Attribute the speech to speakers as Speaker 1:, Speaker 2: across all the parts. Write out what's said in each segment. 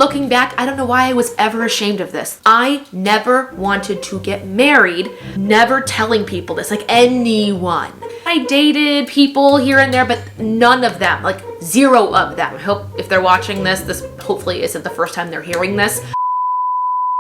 Speaker 1: Looking back, I don't know why I was ever ashamed of this. I never wanted to get married, never telling people this, like anyone. I dated people here and there, but none of them, like zero of them. I hope if they're watching this hopefully isn't the first time they're hearing this.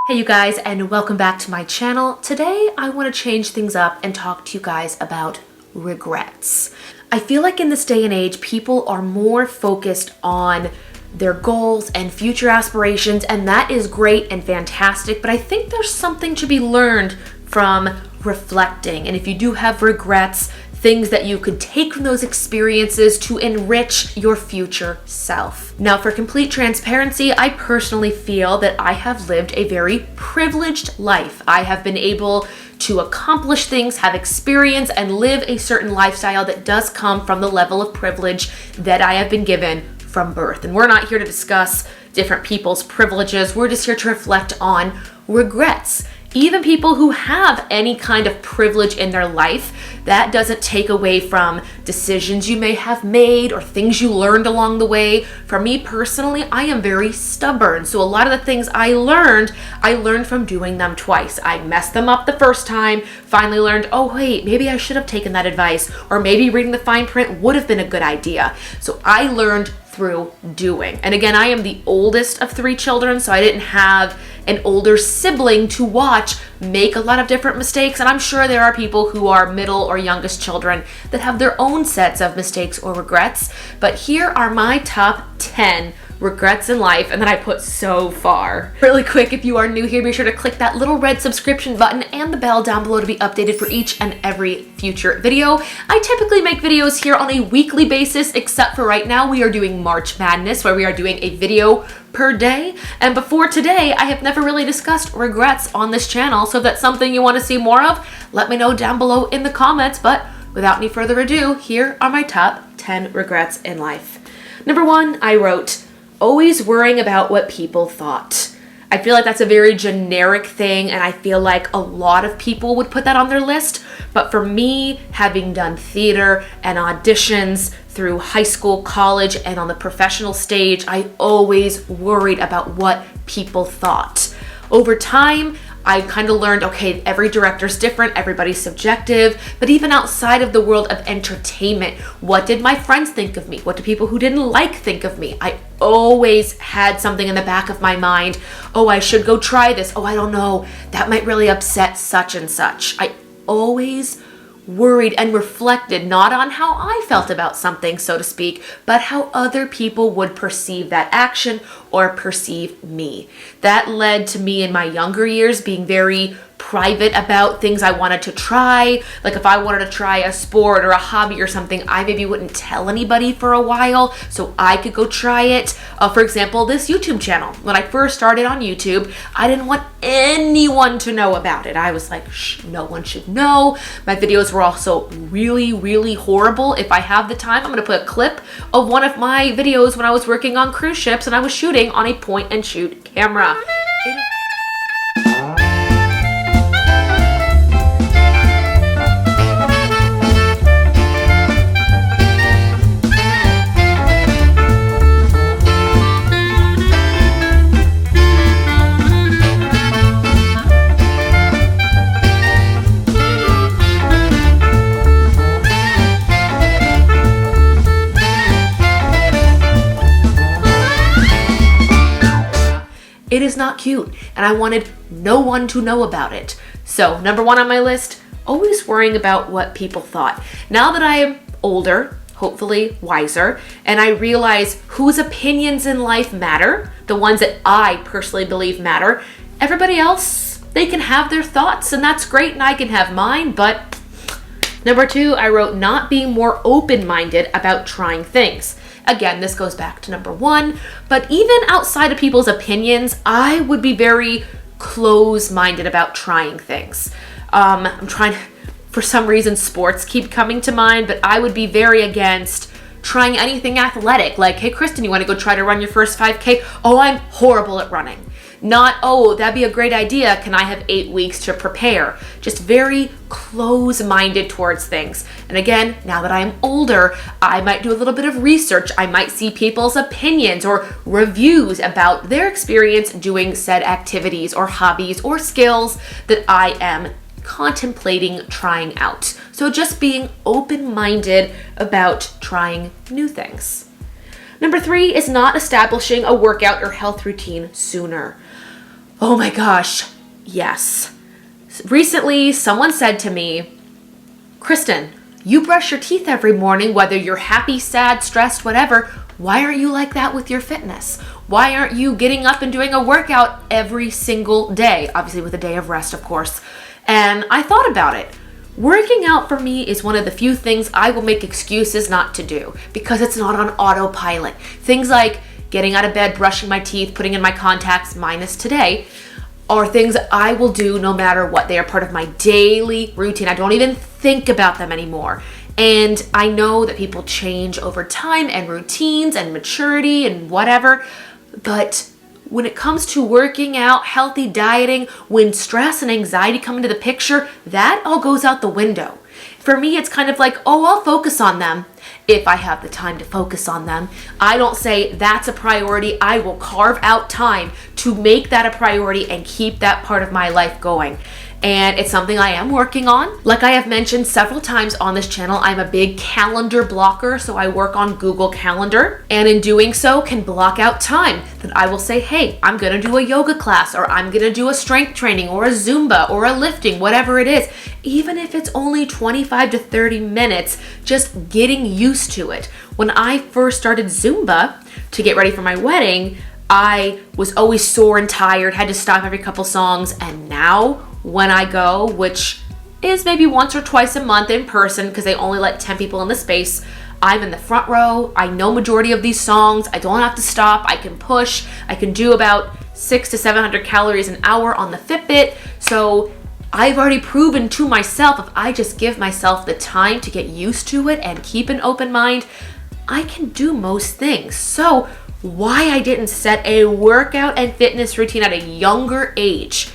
Speaker 1: Hey you guys, and welcome back to my channel. Today I want to change things up and talk to you guys about regrets. I feel like in this day and age, people are more focused on their goals and future aspirations, and that is great and fantastic, but I think there's something to be learned from reflecting. And if you do have regrets, things that you could take from those experiences to enrich your future self. Now, for complete transparency, I personally feel that I have lived a very privileged life. I have been able to accomplish things, have experience, and live a certain lifestyle that does come from the level of privilege that I have been given from birth. And we're not here to discuss different people's privileges. We're just here to reflect on regrets. Even people who have any kind of privilege in their life, that doesn't take away from decisions you may have made or things you learned along the way. For me personally, I am very stubborn. So a lot of the things I learned from doing them twice. I messed them up the first time, finally learned, oh wait, maybe I should have taken that advice, or maybe reading the fine print would have been a good idea. So I learned through doing. And again, I am the oldest of 3 children, so I didn't have an older sibling to watch make a lot of different mistakes. And I'm sure there are people who are middle or youngest children that have their own sets of mistakes or regrets. But here are my top 10 regrets in life, and then I put so far. Really quick, if you are new here, be sure to click that little red subscription button and the bell down below to be updated for each and every future video. I typically make videos here on a weekly basis, except for right now we are doing March Madness, where we are doing a video per day. And before today, I have never really discussed regrets on this channel, so if that's something you want to see more of, let me know down below in the comments. But without any further ado, here are my top 10 regrets in life. Number 1, I wrote, always worrying about what people thought. I feel like that's a very generic thing, and I feel like a lot of people would put that on their list. But for me, having done theater and auditions through high school, college, and on the professional stage, I always worried about what people thought. Over time, I kind of learned, okay, every director's different, everybody's subjective, but even outside of the world of entertainment, what did my friends think of me? What do people who didn't like think of me? I always had something in the back of my mind. Oh, I should go try this. Oh, I don't know. That might really upset such and such. I always worried and reflected not on how I felt about something, so to speak, but how other people would perceive that action or perceive me. That led to me in my younger years being very private about things I wanted to try. Like if I wanted to try a sport or a hobby or something, I maybe wouldn't tell anybody for a while so I could go try it. For example, this YouTube channel. When I first started on YouTube, I didn't want anyone to know about it. I was like, shh, no one should know. My videos were also really, really horrible. If I have the time, I'm gonna put a clip of one of my videos when I was working on cruise ships and I was shooting on a point and shoot camera. It is not cute, and I wanted no one to know about it. So, number 1 on my list, always worrying about what people thought. Now that I am older, hopefully wiser, and I realize whose opinions in life matter, the ones that I personally believe matter, everybody else, they can have their thoughts, and that's great, and I can have mine, but number 2, I wrote not being more open-minded about trying things. Again, this goes back to number 1, but even outside of people's opinions, I would be very close-minded about trying things. For some reason, sports keep coming to mind, but I would be very against trying anything athletic. Like, hey, Kristen, you want to go try to run your first 5K? Oh, I'm horrible at running. Not, oh, that'd be a great idea. Can I have 8 weeks to prepare? Just very close-minded towards things. And again, now that I'm older, I might do a little bit of research. I might see people's opinions or reviews about their experience doing said activities or hobbies or skills that I am contemplating trying out. So just being open-minded about trying new things. Number 3 is not establishing a workout or health routine sooner. Oh my gosh, yes. Recently, someone said to me, Kristen, you brush your teeth every morning, whether you're happy, sad, stressed, whatever. Why aren't you like that with your fitness? Why aren't you getting up and doing a workout every single day? Obviously with a day of rest, of course. And I thought about it. Working out for me is one of the few things I will make excuses not to do because it's not on autopilot. Things like getting out of bed, brushing my teeth, putting in my contacts, minus today, are things I will do no matter what. They are part of my daily routine. I don't even think about them anymore. And I know that people change over time and routines and maturity and whatever, but when it comes to working out, healthy dieting, when stress and anxiety come into the picture, that all goes out the window. For me, it's kind of like, oh, I'll focus on them if I have the time to focus on them. I don't say that's a priority. I will carve out time to make that a priority and keep that part of my life going. And it's something I am working on. Like I have mentioned several times on this channel, I'm a big calendar blocker, so I work on Google Calendar, and in doing so can block out time that I will say, hey, I'm gonna do a yoga class, or I'm gonna do a strength training, or a Zumba, or a lifting, whatever it is. Even if it's only 25 to 30 minutes, just getting used to it. When I first started Zumba to get ready for my wedding, I was always sore and tired, had to stop every couple songs, and now when I go, which is maybe once or twice a month in person because they only let 10 people in the space, I'm in the front row. I know majority of these songs. I don't have to stop. I can push. I can do about 600 to 700 calories an hour on the Fitbit. So I've already proven to myself, if I just give myself the time to get used to it and keep an open mind, I can do most things. So why I didn't set a workout and fitness routine at a younger age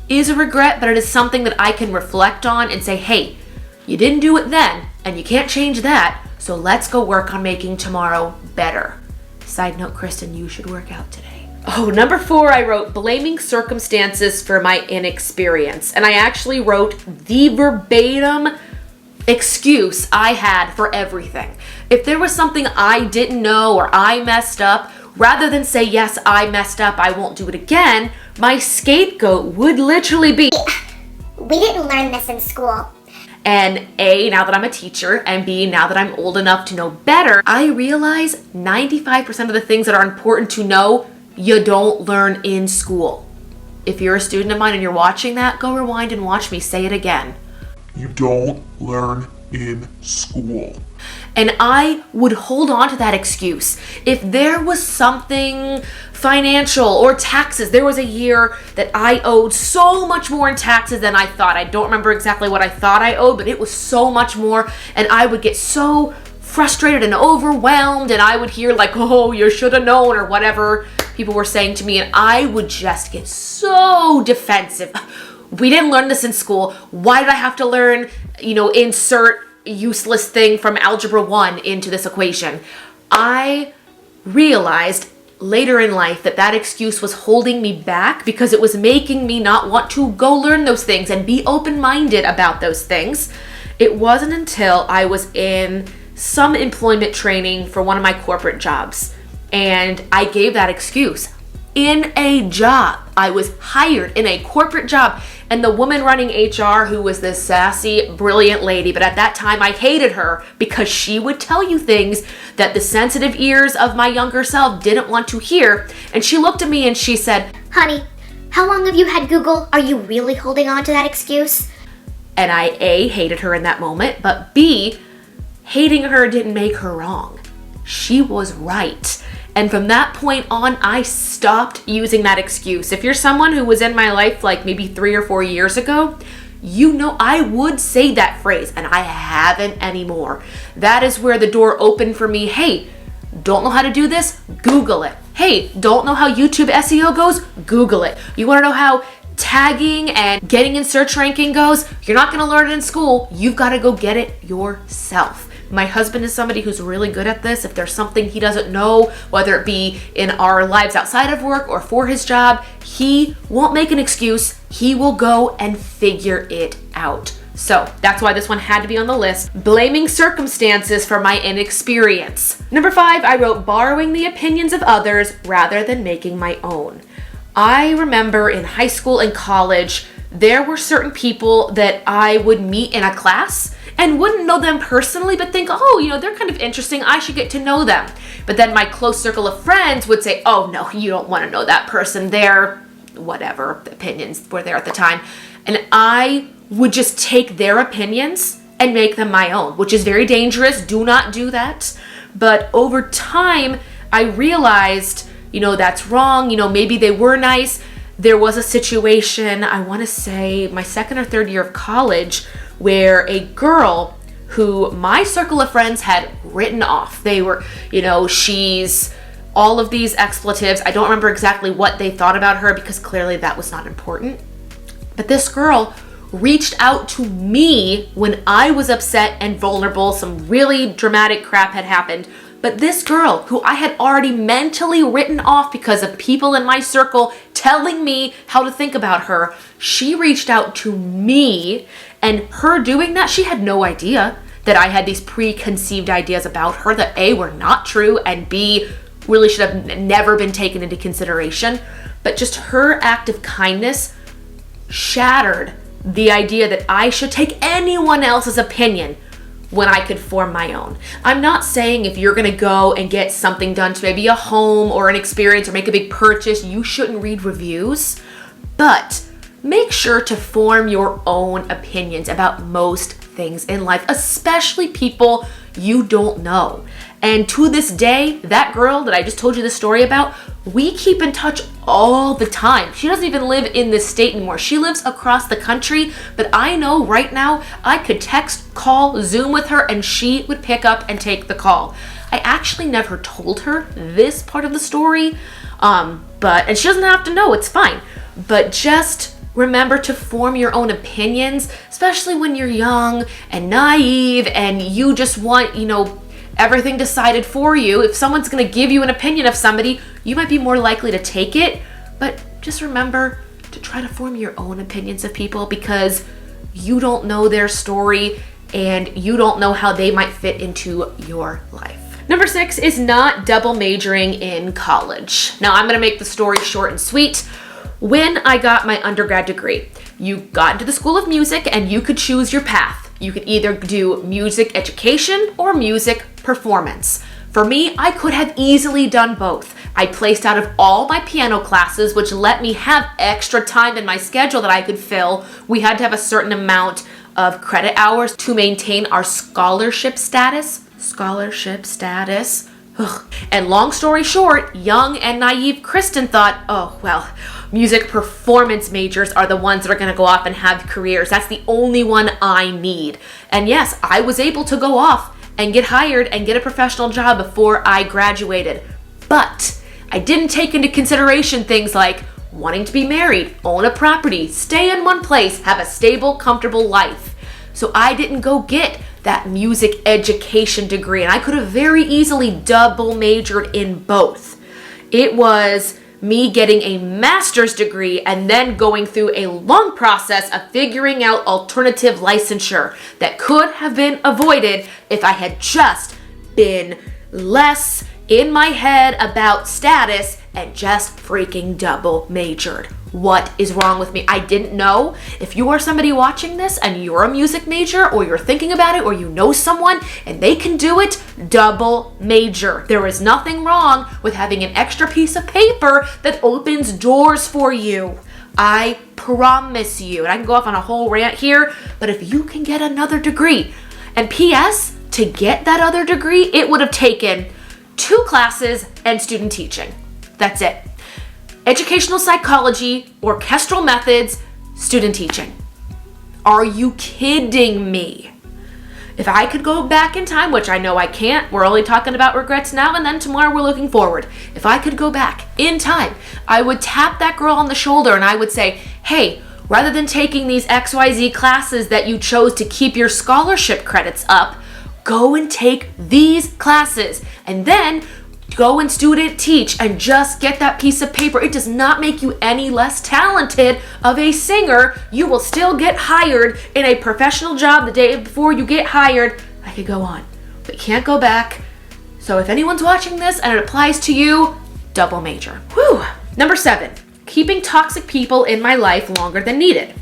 Speaker 1: is a regret, but it is something that I can reflect on and say, hey, you didn't do it then, and you can't change that, so let's go work on making tomorrow better. Side note, Kristen, you should work out today. Oh, number 4, I wrote blaming circumstances for my inexperience. And I actually wrote the verbatim excuse I had for everything. If there was something I didn't know or I messed up, rather than say, yes, I messed up, I won't do it again, my scapegoat would literally be,
Speaker 2: we didn't learn this in school.
Speaker 1: And A, now that I'm a teacher, and B, now that I'm old enough to know better, I realize 95% of the things that are important to know, you don't learn in school. If you're a student of mine and you're watching that, go rewind and watch me say it again.
Speaker 3: You don't learn in school.
Speaker 1: And I would hold on to that excuse. If there was something financial or taxes, there was a year that I owed so much more in taxes than I thought. I don't remember exactly what I thought I owed, but it was so much more. And I would get so frustrated and overwhelmed, and I would hear like, oh, you should have known, or whatever people were saying to me. And I would just get so defensive. We didn't learn this in school. Why did I have to learn, insert useless thing from Algebra 1 into this equation? I realized later in life that excuse was holding me back because it was making me not want to go learn those things and be open-minded about those things. It wasn't until I was in some employment training for one of my corporate jobs and I gave that excuse. In a job. I was hired in a corporate job, and the woman running HR, who was this sassy, brilliant lady, but at that time I hated her because she would tell you things that the sensitive ears of my younger self didn't want to hear. And she looked at me and she said,
Speaker 2: honey, how long have you had Google? Are you really holding on to that excuse?
Speaker 1: And I A, hated her in that moment, but B, hating her didn't make her wrong. She was right. And from that point on, I stopped using that excuse. If you're someone who was in my life like maybe 3 or 4 years ago, I would say that phrase, and I haven't anymore. That is where the door opened for me. Hey, don't know how to do this? Google it. Hey, don't know how YouTube SEO goes? Google it. You want to know how tagging and getting in search ranking goes? You're not going to learn it in school. You've got to go get it yourself. My husband is somebody who's really good at this. If there's something he doesn't know, whether it be in our lives outside of work or for his job, he won't make an excuse. He will go and figure it out. So that's why this one had to be on the list. Blaming circumstances for my inexperience. Number 5, I wrote borrowing the opinions of others rather than making my own. I remember in high school and college, there were certain people that I would meet in a class and wouldn't know them personally, but think, oh, they're kind of interesting. I should get to know them. But then my close circle of friends would say, oh, no, you don't want to know that person. Their whatever opinions were there at the time. And I would just take their opinions and make them my own, which is very dangerous. Do not do that. But over time, I realized, that's wrong. Maybe they were nice. There was a situation, I want to say my second or third year of college, where a girl who my circle of friends had written off. They were, she's all of these expletives. I don't remember exactly what they thought about her because clearly that was not important. But this girl reached out to me when I was upset and vulnerable. Some really dramatic crap had happened. But this girl, who I had already mentally written off because of people in my circle telling me how to think about her, she reached out to me, and her doing that, she had no idea that I had these preconceived ideas about her that A, were not true, and B, really should have never been taken into consideration. But just her act of kindness shattered the idea that I should take anyone else's opinion when I could form my own. I'm not saying if you're gonna go and get something done to maybe a home or an experience or make a big purchase, you shouldn't read reviews, but make sure to form your own opinions about most things in life, especially people you don't know. And to this day, that girl that I just told you the story about, we keep in touch all the time. She doesn't even live in this state anymore. She lives across the country, but I know right now I could text, call, Zoom with her, and she would pick up and take the call. I actually never told her this part of the story, and she doesn't have to know, it's fine. But just remember to form your own opinions, especially when you're young and naive and you just want, everything decided for you. If someone's going to give you an opinion of somebody, you might be more likely to take it. But just remember to try to form your own opinions of people because you don't know their story and you don't know how they might fit into your life. Number 6 is not double majoring in college. Now I'm going to make the story short and sweet. When I got my undergrad degree, you got into the School of Music and you could choose your path. You could either do music education or music performance. For me, I could have easily done both. I placed out of all my piano classes, which let me have extra time in my schedule that I could fill. We had to have a certain amount of credit hours to maintain our scholarship status. Ugh. And long story short, young and naive Kristen thought, music performance majors are the ones that are going to go off and have careers. That's the only one I need. And yes, I was able to go off and get hired and get a professional job before I graduated. But I didn't take into consideration things like wanting to be married, own a property, stay in one place, have a stable, comfortable life. So I didn't go get that music education degree, and I could have very easily double majored in both. It was me getting a master's degree and then going through a long process of figuring out alternative licensure that could have been avoided if I had just been less in my head about status and just freaking double majored. What is wrong with me? I didn't know. If you are somebody watching this and you're a music major or you're thinking about it or you know someone and they can do it, double major. There is nothing wrong with having an extra piece of paper that opens doors for you. I promise you. And I can go off on a whole rant here, but if you can get another degree, and P.S., to get that other degree, it would have taken 2 classes and student teaching. That's it. Educational psychology, orchestral methods, student teaching. Are you kidding me? If I could go back in time, which I know I can't, we're only talking about regrets now, and then tomorrow we're looking forward. If I could go back in time, I would tap that girl on the shoulder and I would say, hey, rather than taking these XYZ classes that you chose to keep your scholarship credits up, go and take these classes and then go and student teach and just get that piece of paper. It does not make you any less talented of a singer. You will still get hired in a professional job the day before you get hired. I could go on, but can't go back. So if anyone's watching this and it applies to you, double major. Whew. Number 7, keeping toxic people in my life longer than needed.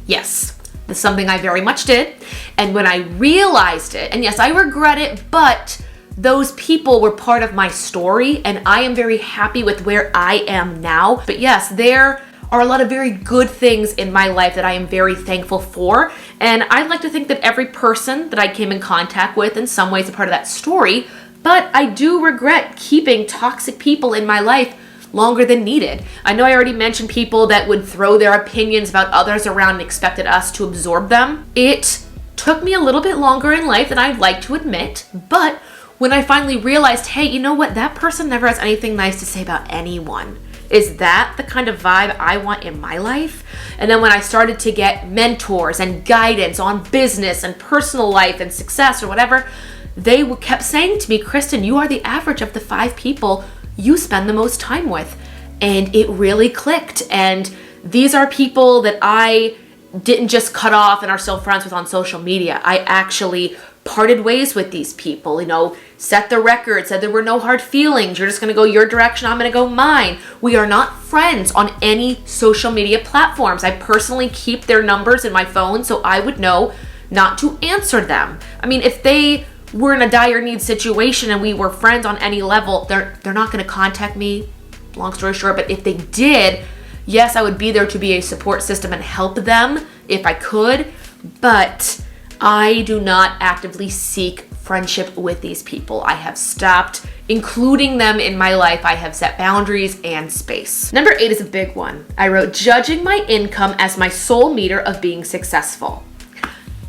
Speaker 1: Yes, this is something I very much did. And when I realized it, and yes, I regret it, but those people were part of my story and I am very happy with where I am now. But yes, there are a lot of very good things in my life that I am very thankful for. And I'd like to think that every person that I came in contact with in some ways is a part of that story. But I do regret keeping toxic people in my life longer than needed. I know I already mentioned people that would throw their opinions about others around and expected us to absorb them. It took me a little bit longer in life than I'd like to admit, but when I finally realized, hey, you know what? That person never has anything nice to say about anyone. Is that the kind of vibe I want in my life? And then when I started to get mentors and guidance on business and personal life and success or whatever, they kept saying to me, Kristen, you are the average of the 5 people you spend the most time with. And it really clicked. And these are people that I didn't just cut off and are still friends with on social media. I actually parted ways with these people, set the record, said there were no hard feelings. You're just going to go your direction. I'm going to go mine. We are not friends on any social media platforms. I personally keep their numbers in my phone so I would know not to answer them. I mean, if they were in a dire need situation and we were friends on any level, they're not going to contact me, long story short. But if they did, yes, I would be there to be a support system and help them if I could, but I do not actively seek friendship with these people. I have stopped including them in my life. I have set boundaries and space. Number 8 is a big one. I wrote, judging my income as my sole meter of being successful.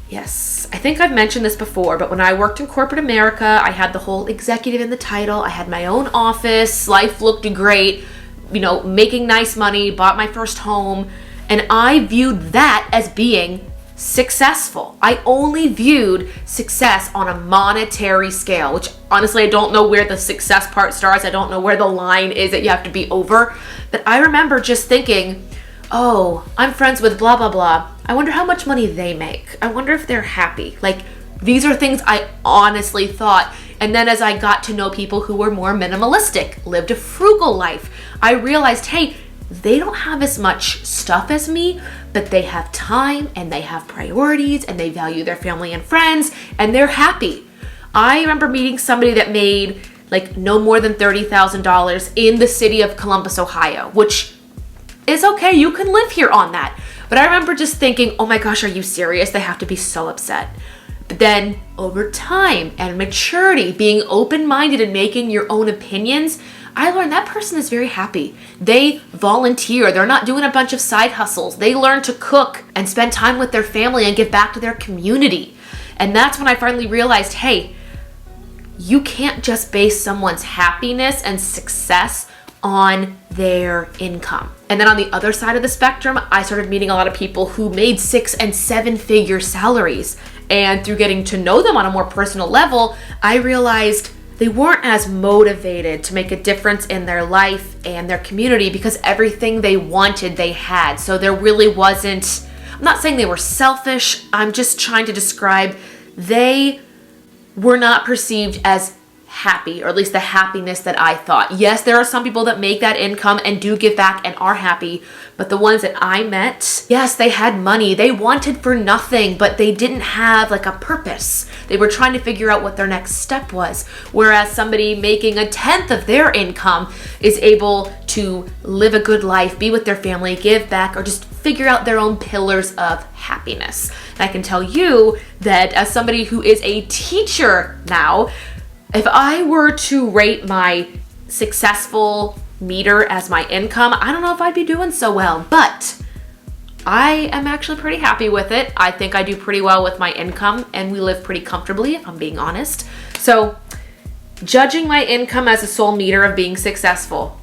Speaker 1: Yes, I think I've mentioned this before, but when I worked in corporate America, I had the whole executive in the title. I had my own office. Life looked great, making nice money, bought my first home. And I viewed that as being successful. I only viewed success on a monetary scale, which honestly, I don't know where the success part starts. I don't know where the line is that you have to be over. But I remember just thinking, oh, I'm friends with blah, blah, blah. I wonder how much money they make. I wonder if they're happy. These are things I honestly thought. And then as I got to know people who were more minimalistic, lived a frugal life, I realized, hey, they don't have as much stuff as me, but they have time and they have priorities and they value their family and friends and they're happy. I remember meeting somebody that made no more than $30,000 in the city of Columbus, Ohio, which is okay. You can live here on that. But I remember just thinking, oh my gosh, are you serious? They have to be so upset. But then over time and maturity, being open-minded and making your own opinions, I learned that person is very happy. They volunteer. They're not doing a bunch of side hustles. They learn to cook and spend time with their family and give back to their community. And that's when I finally realized, hey, you can't just base someone's happiness and success on their income. And then on the other side of the spectrum, I started meeting a lot of people who made 6- and 7-figure salaries. And through getting to know them on a more personal level, I realized they weren't as motivated to make a difference in their life and their community because everything they wanted, they had. So there really wasn't, I'm not saying they were selfish, I'm just trying to describe they were not perceived as happy, or at least the happiness that I thought. Yes, there are some people that make that income and do give back and are happy, but the ones that I met, yes, they had money. They wanted for nothing, but they didn't have a purpose. They were trying to figure out what their next step was. Whereas somebody making 1/10 of their income is able to live a good life, be with their family, give back, or just figure out their own pillars of happiness. And I can tell you that as somebody who is a teacher now, if I were to rate my successful meter as my income, I don't know if I'd be doing so well, but I am actually pretty happy with it. I think I do pretty well with my income, and we live pretty comfortably, if I'm being honest. So judging my income as a sole meter of being successful,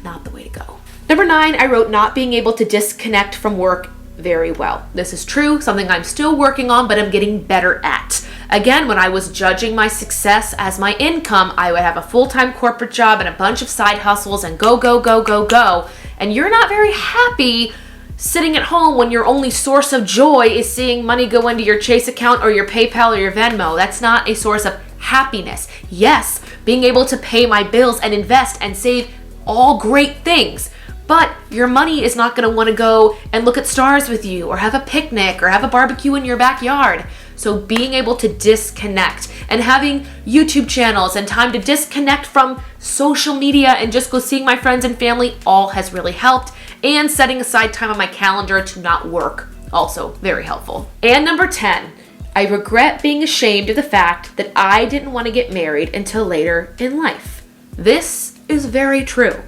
Speaker 1: not the way to go. Number 9, I wrote not being able to disconnect from work very well. This is true, something I'm still working on, but I'm getting better at. Again, when I was judging my success as my income, I would have a full-time corporate job and a bunch of side hustles and go, go, go, go, go. And you're not very happy sitting at home when your only source of joy is seeing money go into your Chase account or your PayPal or your Venmo. That's not a source of happiness. Yes, being able to pay my bills and invest and save, all great things. But your money is not going to want to go and look at stars with you or have a picnic or have a barbecue in your backyard. So being able to disconnect and having YouTube channels and time to disconnect from social media and just go seeing my friends and family all has really helped. And setting aside time on my calendar to not work, also very helpful. And number 10, I regret being ashamed of the fact that I didn't want to get married until later in life. This is very true.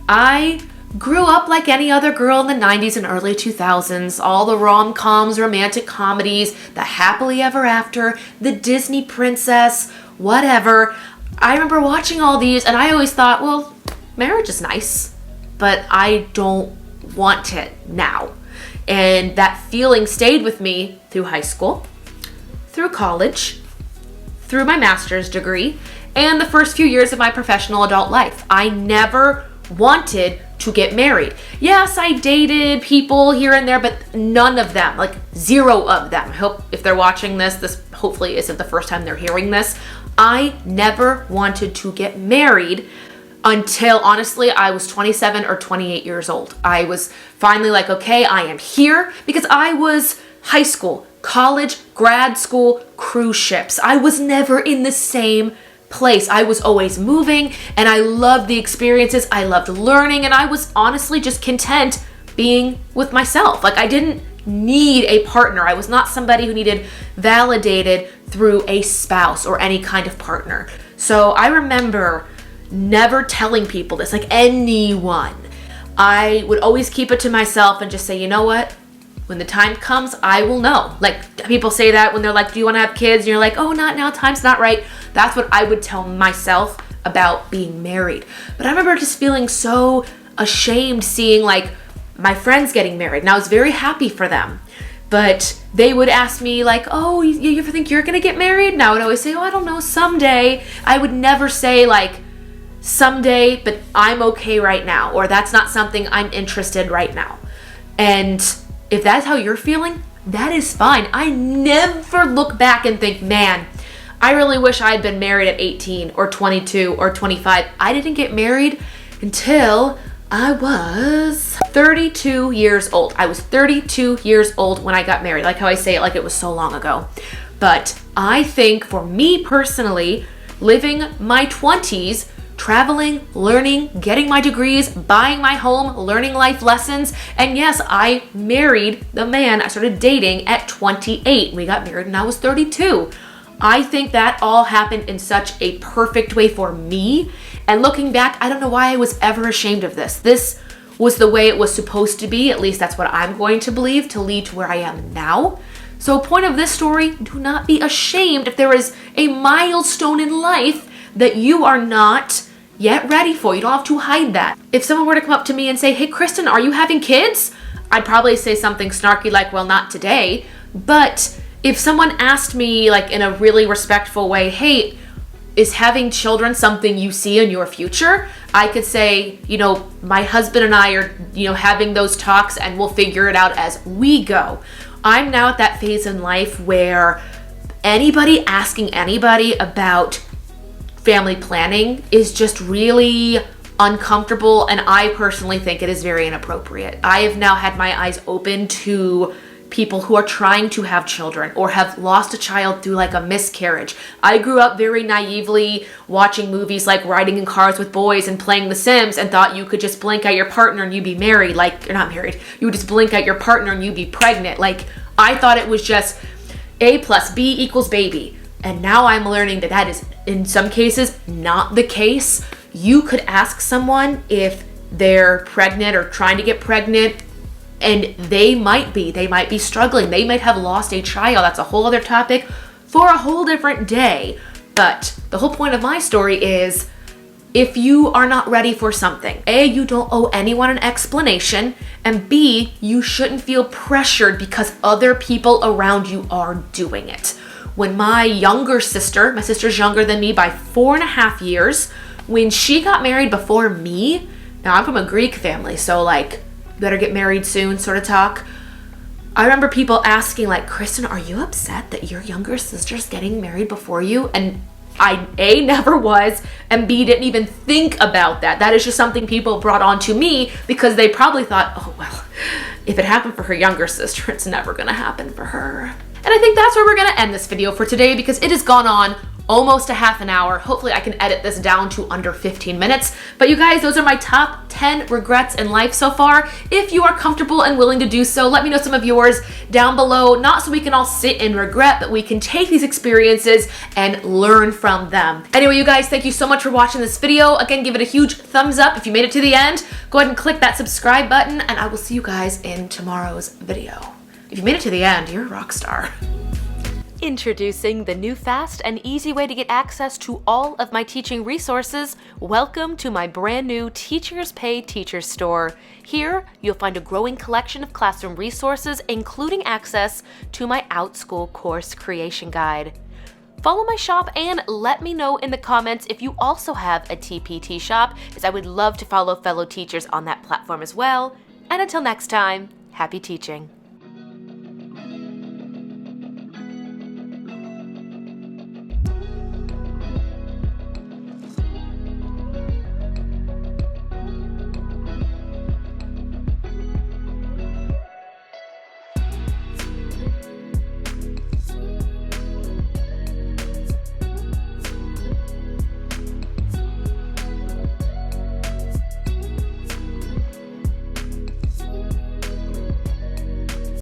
Speaker 1: I grew up like any other girl in the 90s and early 2000s, all the rom-coms, romantic comedies, the happily ever after, the Disney princess, whatever. I remember watching all these and I always thought, well, marriage is nice, but I don't want it now. And that feeling stayed with me through high school, through college, through my master's degree, and the first few years of my professional adult life. I never wanted to get married. Yes, I dated people here and there, but none of them, like 0 of them. I hope if they're watching this hopefully isn't the first time they're hearing this. I never wanted to get married until honestly I was 27 or 28 years old. I was finally like, okay, I am here, because I was high school, college, grad school, cruise ships. I was never in the same place. I was always moving and I loved the experiences. I loved learning, and I was honestly just content being with myself. Like I didn't need a partner. I was not somebody who needed validated through a spouse or any kind of partner. So I remember never telling people this, like anyone. I would always keep it to myself and just say, you know what? When the time comes, I will know. Like people say that when they're like, do you want to have kids? And you're like, oh, not now, time's not right. That's what I would tell myself about being married. But I remember just feeling so ashamed seeing like my friends getting married, and I was very happy for them. But they would ask me like, oh, you ever think you're gonna get married? And I would always say, oh, I don't know, someday. I would never say like someday, but I'm okay right now, or that's not something I'm interested right now. And if that's how you're feeling, that is fine. I never look back and think, man, I really wish I had been married at 18 or 22 or 25. I didn't get married until I was 32 years old. I was 32 years old when I got married. Like how I say it like it was so long ago. But I think for me personally, living my 20s, traveling, learning, getting my degrees, buying my home, learning life lessons. And yes, I married the man I started dating at 28. We got married when I was 32. I think that all happened in such a perfect way for me. And looking back, I don't know why I was ever ashamed of this. This was the way it was supposed to be. At least that's what I'm going to believe to lead to where I am now. So point of this story, do not be ashamed if there is a milestone in life that you are not yet ready for. You don't have to hide that. If someone were to come up to me and say, hey, Kristen, are you having kids? I'd probably say something snarky like, well, not today. But if someone asked me like in a really respectful way, hey, is having children something you see in your future? I could say, you know, my husband and I are, you know, having those talks and we'll figure it out as we go. I'm now at that phase in life where anybody asking anybody about family planning is just really uncomfortable, and I personally think it is very inappropriate. I have now had my eyes open to people who are trying to have children or have lost a child through like a miscarriage. I grew up very naively watching movies like Riding in Cars with Boys and playing The Sims and thought you could just blink at your partner and you'd be married. Like, you're not married. You would just blink at your partner and you'd be pregnant. Like, I thought it was just A plus B equals baby. And now I'm learning that that is, in some cases, not the case. You could ask someone if they're pregnant or trying to get pregnant And they might be struggling. They might have lost a child. That's a whole other topic for a whole different day. But the whole point of my story is, if you are not ready for something, A, you don't owe anyone an explanation, and B, you shouldn't feel pressured because other people around you are doing it. When my sister's younger than me by 4.5 years, when she got married before me, now I'm from a Greek family, so like, better get married soon sort of talk. I remember people asking like, Kristen, are you upset that your younger sister's getting married before you? And I, A, never was, and B, didn't even think about that. That is just something people brought on to me because they probably thought, oh, well, if it happened for her younger sister, it's never gonna happen for her. And I think that's where we're gonna end this video for today because it has gone on almost a half an hour. Hopefully I can edit this down to under 15 minutes. But you guys, those are my top 10 regrets in life so far. If you are comfortable and willing to do so, let me know some of yours down below. Not so we can all sit in regret, but we can take these experiences and learn from them. Anyway, you guys, thank you so much for watching this video. Again, give it a huge thumbs up if you made it to the end. Go ahead and click that subscribe button, and I will see you guys in tomorrow's video. If you made it to the end, you're a rock star. Introducing the new fast and easy way to get access to all of my teaching resources. Welcome to my brand new Teachers Pay Teachers store. Here, you'll find a growing collection of classroom resources, including access to my OutSchool course creation guide. Follow my shop and let me know in the comments if you also have a TPT shop, as I would love to follow fellow teachers on that platform as well. And until next time, happy teaching.